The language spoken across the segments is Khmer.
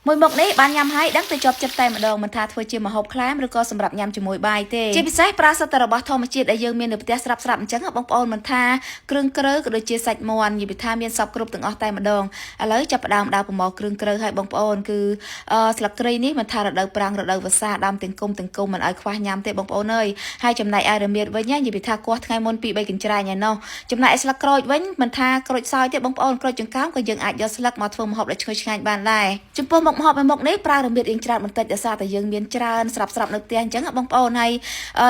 មួយមុខនេះបានញ៉ាំហើយដឹងទៅជាប់ចិត្តតែម្ដងមិនថាធ្វើជាម្ហូបខ្លែមឬក៏សម្រាប់ញ៉ាំជាមួយបាយទេជាពិសេសប្រាសិទ្ធរបស់ធម្មជាតិដែលយើងមាននៅផ្ទះស្រាប់ៗអញ្ចឹងបងប្អូនមិនថាគ្រឿងក្រៅក៏ដូចជាសាច់មាន់និយាយថាមានសពគ្រប់ទាំងអស់តែម្ដងឥឡូវចាប់ផ្ដើមដើរប្រមូលគ្រឿងក្រៅឲ្យបងប្អូនគឺស្លឹកគ្រៃនេះមិនថារដូវប្រាំងរដូវវស្សាដើមទាំងគុំមិនឲ្យខ្វះញ៉ាំទេបងប្អូនអើយហើយចំណែកឲ្យរមៀតវិញនិយាយថាគោះថ្ងៃមុន2 3កញ្ច្រែងឯណោះចំណែកស្លឹកក្រូចវិញមិនថាក្រូចសើចទេបងប្អូនក្រូចចង្កើមក៏យើងអាចយកស្លឹកមកធ្វើម្ហូបដែលឈ្ងុយឆ្ងាញ់បានដែរចំពោះមុខម្ហូបមួយមុខនេះប្រើរមៀតរៀងច្រើនបន្តិចដោយសារតែយើងមានច្រើនស្រាប់នៅផ្ទះអញ្ចឹងបងប្អូនហើយ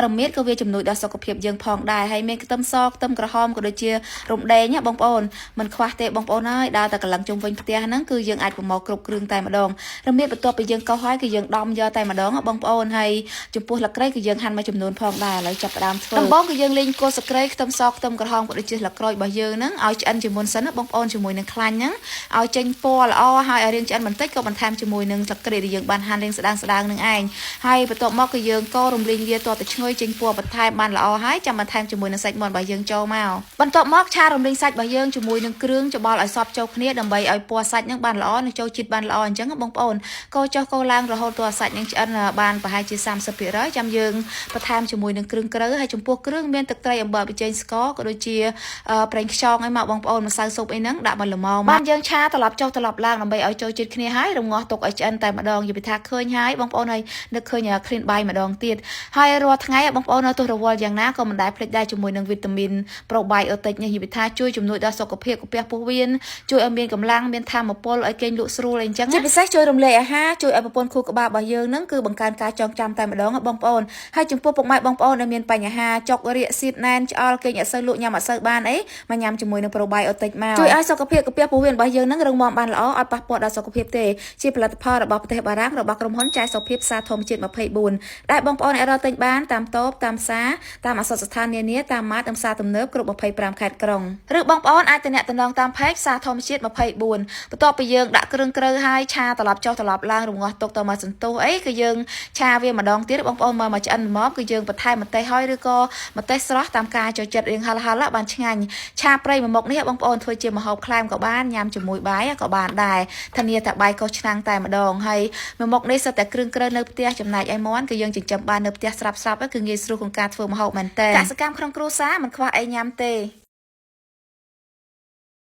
រមៀតក៏វាជំនួយដល់សុខភាពយើងផងដែរហើយមានខ្ទឹមសខ្ទឹមក្រហមក៏ដូចជារំដេងបងប្អូនមិនខ្វះទេបងប្អូនហើយដើរតែកន្លងជុំវិញផ្ទះហ្នឹងគឺយើងអាចប្រមូលគ្រប់គ្រឿងតែម្ដងរមៀតបន្ទាប់ពីយើងកោសហើយគឺយើងដំយកតែម្ដងបងប្អូនហើយចំពោះលក្ខ័យគឺយើងហាន់មួយចំនួនផងដែរឥឡូវចាប់ផ្ដើមធ្វើដំបូងគឺយើងលេងគល់សក្តិខ្ទឹមសខ្ទឹមក្រហមក៏ដូចជាស្លឹកក្រូចរបស់យើងហ្នឹងឲ្យឆ្អិនជាមុនសិនណាបងប្អូនជាមួយនឹងខ្លាញ់ហ្នឹងឲ្យចេញពណ៌ល្អហើយឲ្យរៀងឆ្អិនបន្តិចក៏បន្ថែមជាមួយនឹងស្លឹកគ្រៃដែលយើងបានហាន់រៀងស្ដើងនឹងឯងហើយបន្ទាប់មកគឺយើងកូររំលីងវាទាល់តែឈ្ងុយចេញពណ៌បន្ថែមបានល្អហើយចាំបន្ថែមជាមួយនឹងសាច់មាន់របស់យើងចូលមកបន្ទាប់មកឆារំលីងសាច់របស់យើងជាមួយនឹងគ្រឿងច្បល់ឲ្យសព្វចូលគ្នាដើម្បីឲ្យពណ៌សាច់ហ្នឹងបានល្អនិងចូលជាតិបានល្អអញ្ចឹងបងប្អូនកូរចុះកូរឡើងរហូតទាល់សាច់ហ្នឹងឆ្អិនបានប្រហែលជា 30% ចាំយើងបន្ថែមជាមួយនឹងគ្រឿងក្រៅហើយចំពោះគ្រឿងមានទឹកត្រីអំបិលប៊ីចេងស្ករក៏ដូចជាប្រេងខ្យងឲ្យមកបងប្អូនម្សៅស៊ុបអីហ្នឹងដាក់មកល្មមបានយើងឆាត្រឡប់ចុះត្រឡប់ឡើងដើម្បីឲ្យចូលជាតិគ្នាហើយរងាស់ទុកឲ្យឆ្អិនតែម្ដងនិយាយថាឃើញហើយបងប្អូនហើយនឹកឃើញគ្លៀនបាយម្ដងទៀតហើយរាល់ថ្ងៃបងប្អូននៅទោះរវល់យ៉ាងណាក៏មិនដែលភ្លេចដែរជាមួយនឹងវីតាមីនប្រូបៃអូទិកនេះនិយាយថាជួយជំនួយដល់សុខភាពកាពះពោះវៀនជួយឲ្យមានកម្លាំងមានថាមពលឲ្យគេងលក់ស្រួលអីចឹងជាពិសេសជួយរំលាយអាហារជួយឲ្យប្រព័ន្ធខួរក្បាលរបស់យើងហ្នឹងគឺបង្កើនការចងចាំតែម្ដងបងប្អូនហើយចំពោះពុកម៉ែបងប្អូនដែលមានបញ្ហាចុករាកសៀតណែនឆ្អល់គេងអត់សូវលក់ញ៉ាំអត់សូវបានអីមកញ៉ាំជាមួយនឹងប្រូបៃអូទិកមកជួយឲ្យសុខភាពកាពះពោះវៀនរបស់យើងហ្នឹងរឹងមាំបានល្អអត់ប៉ះពាល់ដល់សុខភាពទេជាផលិតផលរបស់ប្រទេសបារាំងរបស់ក្រុមហ៊ុនចែសុខភាពសាធម្មជាតិ24ដែលបងប្អូនអាចរកទិញបានតាមតូបតាមផ្សារតាមអសតស្ថាននានាតាមម៉ាតតាមផ្សារទំនើបគ្រប់25ខេត្តក្រុងឬបងប្អូនអាចទៅអ្នកតំណងតាម page សាធម្មជាតិ24បន្ទាប់ពីយើងដាក់គ្រឿងក្រៅហើយឆាត្រឡប់ចុះត្រឡប់ឡើងរងាស់ទុកទៅមកសន្ទុះអីគឺយើងឆាវាម្ដងទៀតបងប្អូនមកឆ្អិនល្មមគឺយើងបន្ថែមម្ទេសហើយឬក៏ម្ទេសស្រស់តាមការចូលចិត្តរៀងហឹលបានឆ្ងាញ់ឆាប្រៃមួយមុខនេះបងប្អូនធ្វើជាម្ហូបខ្លែមក៏បានញ៉ាំជាមួយបាយក៏បានដែរធានាថាបាយកុសឆ្នាំងតែម្ដងហើយមួយមុខនេះសិតតែគ្រឿងក្រៅនៅផ្ទះចំណែកឯមាន់គឺយើងចិញ្ចឹមបាននៅផ្ទះស្រាប់គឺងាយស្រួលក្នុងការធ្វើម្ហូបមែនតើកសិកម្មក្នុងគ្រួសារមិនខ្វះអីញ៉ាំទេ